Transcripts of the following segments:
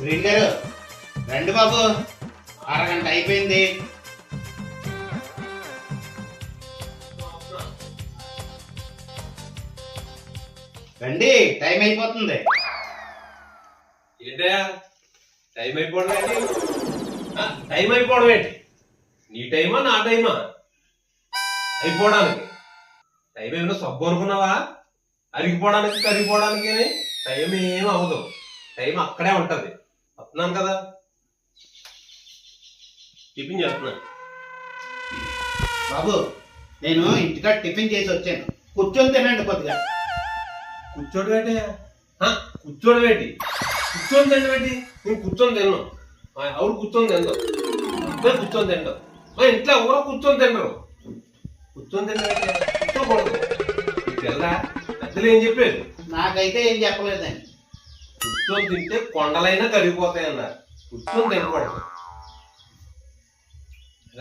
Green గారు రండి బాబు, అరగంట అయిపోయింది. రండి, టైం అయిపోతుంది. ఏంటా టైం అయిపోవడం ఏంటి? టైం అయిపోవడం ఏంటి? నీ టైమా నా టైమా అయిపోవడానికి? టైం ఏమైనా సబ్బు అనుకున్నావా? అరిగిపోవడానికి కరిగిపోవడానికి టైం ఏం అవ్వదు. టైం అక్కడే ఉంటది. వస్తున్నాను కదా, టిఫిన్ చేస్తున్నాను. బాబు నేను ఇంటికాడ టిఫిన్ చేసి వచ్చాను, కూర్చొని తినండి కొద్దిగా. కూర్చోడం ఏంటి? కూర్చోడం ఏంటి? కూర్చొని తినడం ఏంటి? నేను కూర్చొని తిన్నాను. ఎవరు కూర్చొని తిందాం? నేను కూర్చొని తింటాం. మా ఇంట్లో ఎవరో కూర్చొని తినరు. కూర్చొని తినడం కూర్చోకూడదు. తెల్లా పెద్దలు ఏం చెప్పలేదు? నాకైతే ఏం చెప్పలేదండి. కూర్చొని తింటే కొండలైనా కరిగిపోతాయి అన్నారు. కూర్చొని తినకూడదు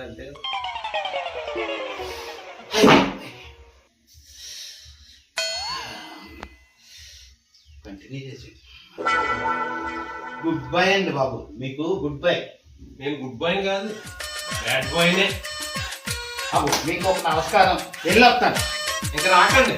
అంటే కంటిన్యూ చేసి గుడ్ బై అండి బాబు, మీకు గుడ్ బై. నేను గుడ్ బాయ్ కాదు, బ్యాడ్ బాయ్నే. బాబు మీకు ఒక నమస్కారం, వెళ్ళొస్తాను. ఇంకా రాకండి.